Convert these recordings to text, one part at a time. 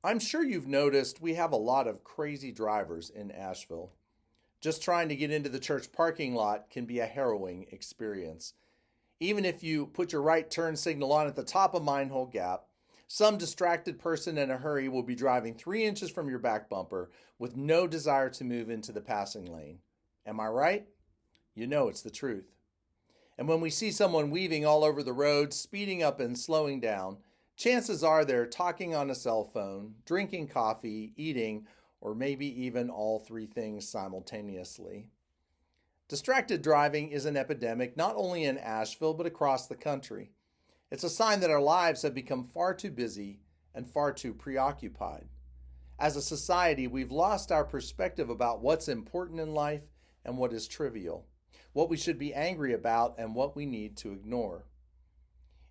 I'm sure you've noticed we have a lot of crazy drivers in Asheville. Just trying to get into the church parking lot can be a harrowing experience. Even if you put your right turn signal on at the top of Minehole Gap, some distracted person in a hurry will be driving 3 inches from your back bumper with no desire to move into the passing lane. Am I right? You know it's the truth. And when we see someone weaving all over the road, speeding up and slowing down, chances are they're talking on a cell phone, drinking coffee, eating, or maybe even all three things simultaneously. Distracted driving is an epidemic not only in Asheville but across the country. It's a sign that our lives have become far too busy and far too preoccupied. As a society, we've lost our perspective about what's important in life and what is trivial, what we should be angry about and what we need to ignore.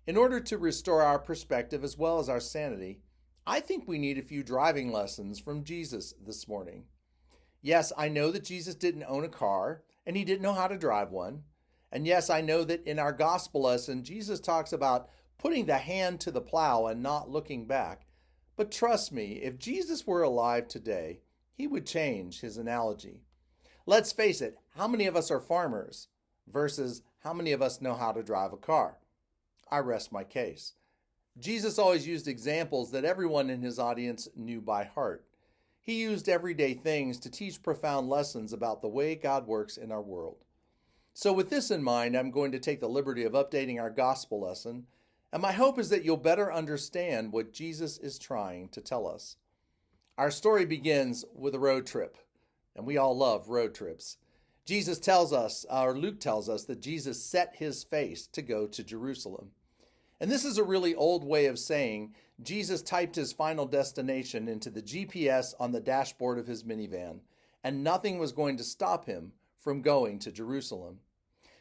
In order to restore our perspective as well as our sanity, I think we need a few driving lessons from Jesus this morning. Yes, I know that Jesus didn't own a car and he didn't know how to drive one. And yes, I know that in our gospel lesson, Jesus talks about putting the hand to the plow and not looking back. But trust me, if Jesus were alive today, he would change his analogy. Let's face it, how many of us are farmers versus how many of us know how to drive a car? I rest my case. Jesus always used examples that everyone in his audience knew by heart. He used everyday things to teach profound lessons about the way God works in our world. So with this in mind, I'm going to take the liberty of updating our gospel lesson, and my hope is that you'll better understand what Jesus is trying to tell us. Our story begins with a road trip, and we all love road trips. Luke tells us that Jesus set his face to go to Jerusalem. And this is a really old way of saying Jesus typed his final destination into the GPS on the dashboard of his minivan, and nothing was going to stop him from going to Jerusalem.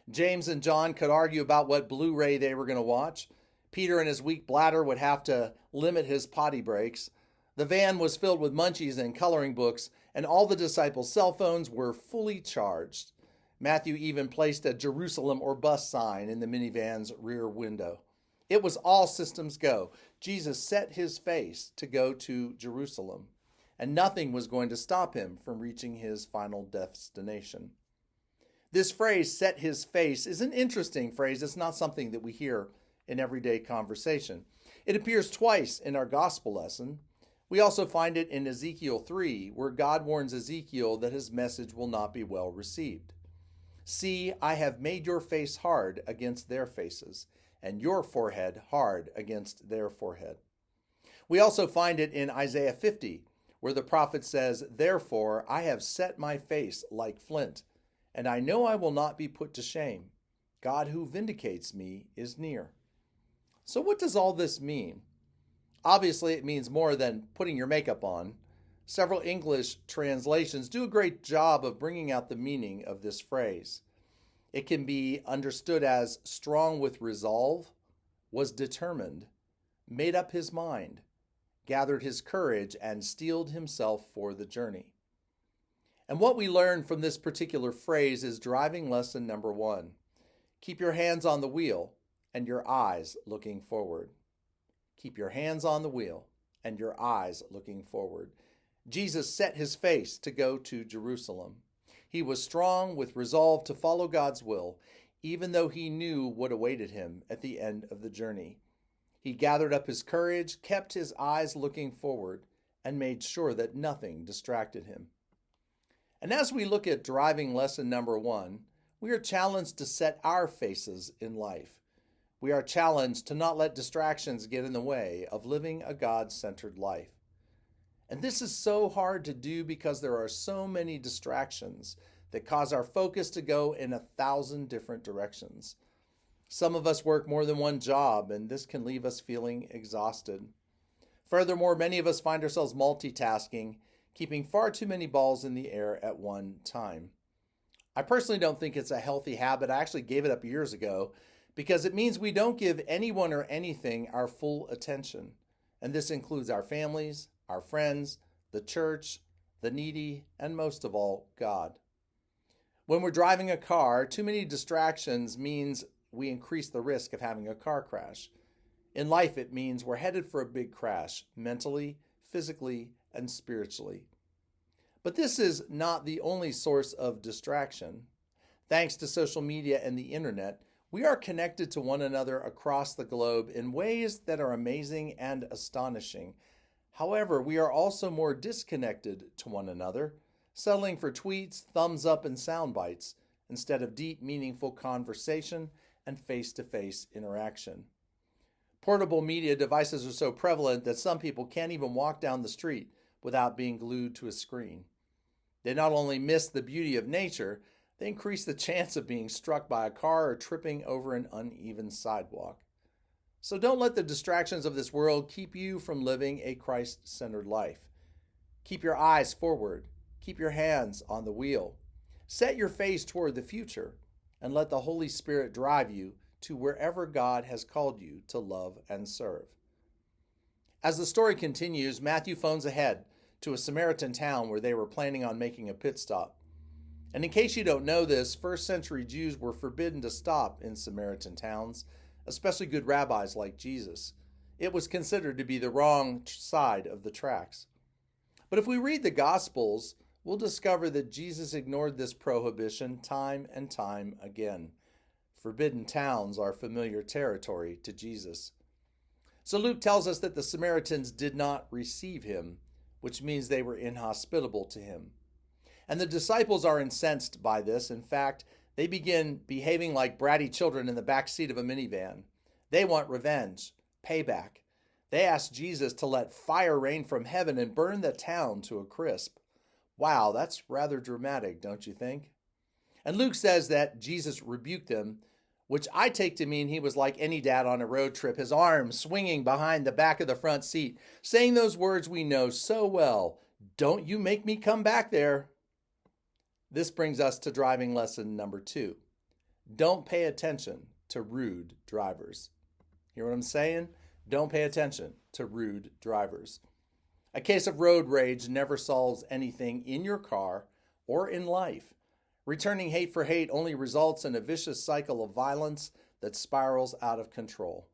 James and John could argue about what Blu-ray they were going to watch. Peter and his weak bladder would have to limit his potty breaks. The van was filled with munchies and coloring books, and all the disciples' cell phones were fully charged. Matthew even placed a Jerusalem or bus sign in the minivan's rear window. It was all systems go. Jesus set his face to go to Jerusalem, and nothing was going to stop him from reaching his final destination. This phrase, set his face, is an interesting phrase. It's not something that we hear in everyday conversation. It appears twice in our gospel lesson. We also find it in Ezekiel 3, where God warns Ezekiel that his message will not be well received. See, I have made your face hard against their faces, and your forehead hard against their forehead. We also find it in Isaiah 50, where the prophet says, therefore I have set my face like flint, and I know I will not be put to shame. God who vindicates me is near. So what does all this mean? Obviously, it means more than putting your makeup on. Several English translations do a great job of bringing out the meaning of this phrase. It can be understood as strong with resolve, was determined, made up his mind, gathered his courage, and steeled himself for the journey. And what we learn from this particular phrase is driving lesson number 1. Keep your hands on the wheel and your eyes looking forward. Keep your hands on the wheel and your eyes looking forward. Jesus set his face to go to Jerusalem. He was strong with resolve to follow God's will, even though he knew what awaited him at the end of the journey. He gathered up his courage, kept his eyes looking forward, and made sure that nothing distracted him. And as we look at driving lesson number 1, we are challenged to set our faces in life. We are challenged to not let distractions get in the way of living a God-centered life. And this is so hard to do because there are so many distractions that cause our focus to go in 1,000 different directions. Some of us work more than one job, and this can leave us feeling exhausted. Furthermore, many of us find ourselves multitasking, keeping far too many balls in the air at one time. I personally don't think it's a healthy habit. I actually gave it up years ago because it means we don't give anyone or anything our full attention. And this includes our families, our friends, the church, the needy, and most of all, God. When we're driving a car, too many distractions means we increase the risk of having a car crash. In life, it means we're headed for a big crash, mentally, physically, and spiritually. But this is not the only source of distraction. Thanks to social media and the internet, we are connected to one another across the globe in ways that are amazing and astonishing. However, we are also more disconnected to one another, settling for tweets, thumbs up, and sound bites instead of deep, meaningful conversation and face-to-face interaction. Portable media devices are so prevalent that some people can't even walk down the street without being glued to a screen. They not only miss the beauty of nature, they increase the chance of being struck by a car or tripping over an uneven sidewalk. So don't let the distractions of this world keep you from living a Christ-centered life. Keep your eyes forward. Keep your hands on the wheel. Set your face toward the future and let the Holy Spirit drive you to wherever God has called you to love and serve. As the story continues, Matthew phones ahead to a Samaritan town where they were planning on making a pit stop. And in case you don't know this, first century Jews were forbidden to stop in Samaritan towns, especially good rabbis like Jesus. It was considered to be the wrong side of the tracks. But if we read the Gospels, we'll discover that Jesus ignored this prohibition time and time again. Forbidden towns are familiar territory to Jesus. So Luke tells us that the Samaritans did not receive him, which means they were inhospitable to him. And the disciples are incensed by this. In fact, they begin behaving like bratty children in the back seat of a minivan. They want revenge, payback. They ask Jesus to let fire rain from heaven and burn the town to a crisp. Wow, that's rather dramatic, don't you think? And Luke says that Jesus rebuked them, which I take to mean he was like any dad on a road trip, his arms swinging behind the back of the front seat, saying those words we know so well, "Don't you make me come back there." This brings us to driving lesson number 2. Don't pay attention to rude drivers. Hear what I'm saying? Don't pay attention to rude drivers. A case of road rage never solves anything in your car or in life. Returning hate for hate only results in a vicious cycle of violence that spirals out of control.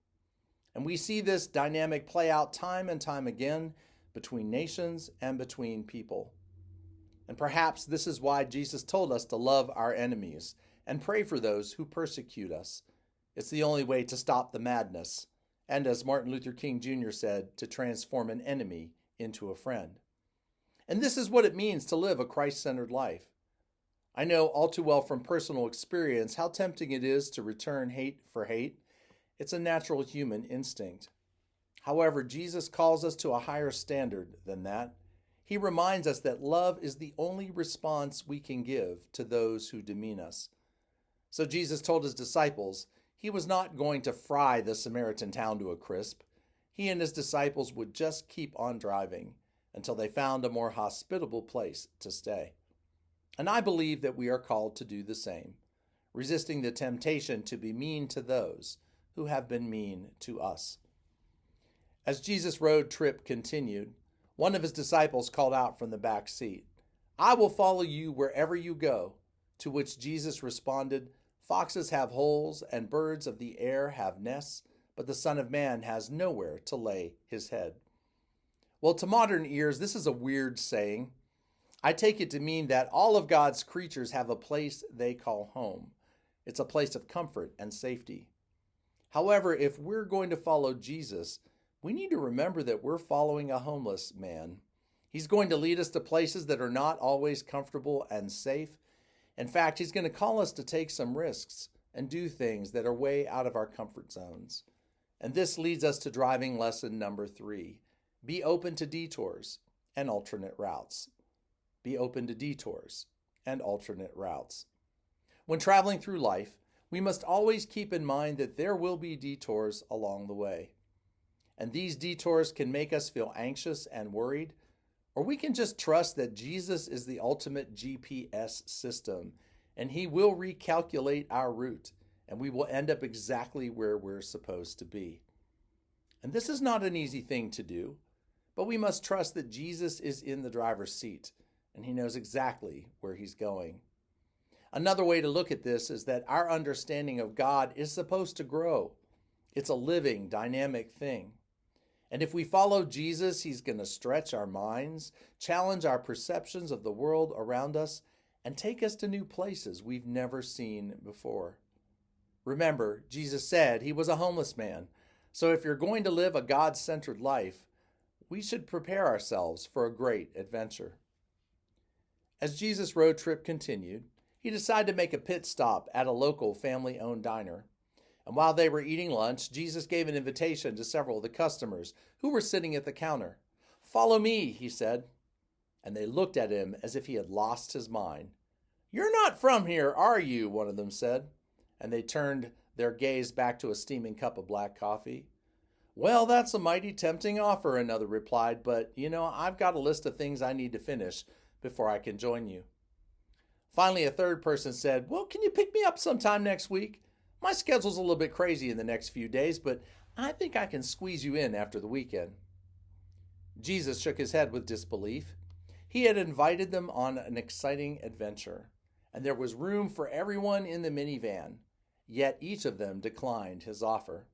And we see this dynamic play out time and time again between nations and between people. And perhaps this is why Jesus told us to love our enemies and pray for those who persecute us. It's the only way to stop the madness. And as Martin Luther King Jr. said, to transform an enemy into a friend. And this is what it means to live a Christ-centered life. I know all too well from personal experience how tempting it is to return hate for hate. It's a natural human instinct. However, Jesus calls us to a higher standard than that. He reminds us that love is the only response we can give to those who demean us. So Jesus told his disciples he was not going to fry the Samaritan town to a crisp. He and his disciples would just keep on driving until they found a more hospitable place to stay. And I believe that we are called to do the same, resisting the temptation to be mean to those who have been mean to us. As Jesus' road trip continued, one of his disciples called out from the back seat, "I will follow you wherever you go," to which Jesus responded, "Foxes have holes and birds of the air have nests, but the Son of Man has nowhere to lay his head." Well, to modern ears, this is a weird saying. I take it to mean that all of God's creatures have a place they call home. It's a place of comfort and safety. However, if we're going to follow Jesus, we need to remember that we're following a homeless man. He's going to lead us to places that are not always comfortable and safe. In fact, he's going to call us to take some risks and do things that are way out of our comfort zones. And this leads us to driving lesson number 3. Be open to detours and alternate routes. Be open to detours and alternate routes. When traveling through life, we must always keep in mind that there will be detours along the way. And these detours can make us feel anxious and worried, or we can just trust that Jesus is the ultimate GPS system, and he will recalculate our route, and we will end up exactly where we're supposed to be. And this is not an easy thing to do, but we must trust that Jesus is in the driver's seat, and he knows exactly where he's going. Another way to look at this is that our understanding of God is supposed to grow. It's a living, dynamic thing. And if we follow Jesus, he's going to stretch our minds, challenge our perceptions of the world around us, and take us to new places we've never seen before. Remember, Jesus said he was a homeless man. So if you're going to live a God-centered life, we should prepare ourselves for a great adventure. As Jesus' road trip continued, he decided to make a pit stop at a local family-owned diner. And while they were eating lunch, Jesus gave an invitation to several of the customers who were sitting at the counter. "Follow me," he said. And they looked at him as if he had lost his mind. "You're not from here, are you?" one of them said. And they turned their gaze back to a steaming cup of black coffee. "Well, that's a mighty tempting offer," another replied, "but, I've got a list of things I need to finish before I can join you." Finally, a third person said, "Well, can you pick me up sometime next week? My schedule's a little bit crazy in the next few days, but I think I can squeeze you in after the weekend." Jesus shook his head with disbelief. He had invited them on an exciting adventure, and there was room for everyone in the minivan, yet each of them declined his offer.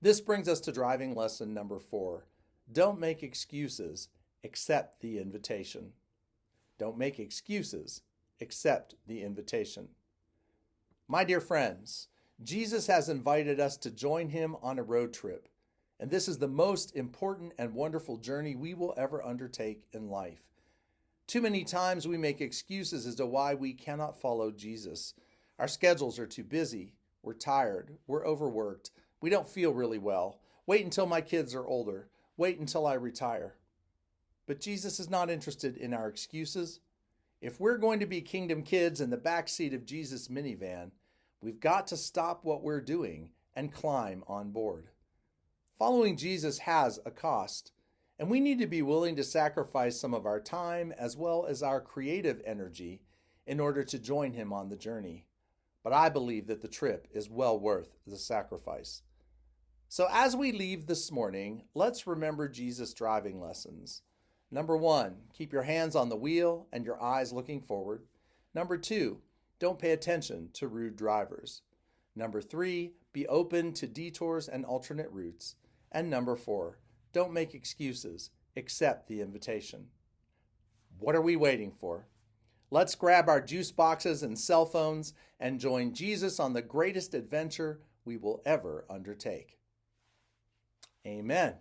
This brings us to driving lesson number 4. Don't make excuses, accept the invitation. Don't make excuses, accept the invitation. My dear friends, Jesus has invited us to join him on a road trip, and this is the most important and wonderful journey we will ever undertake in life. Too many times we make excuses as to why we cannot follow Jesus. Our schedules are too busy, we're tired, we're overworked, we don't feel really well. Wait until my kids are older. Wait until I retire. But Jesus is not interested in our excuses. If we're going to be kingdom kids in the back seat of Jesus' minivan, we've got to stop what we're doing and climb on board. Following Jesus has a cost, and we need to be willing to sacrifice some of our time as well as our creative energy in order to join him on the journey. But I believe that the trip is well worth the sacrifice. So as we leave this morning, let's remember Jesus' driving lessons. Number 1, keep your hands on the wheel and your eyes looking forward. Number 2, don't pay attention to rude drivers. Number 3, be open to detours and alternate routes. And number 4, don't make excuses, accept the invitation. What are we waiting for? Let's grab our juice boxes and cell phones and join Jesus on the greatest adventure we will ever undertake. Amen.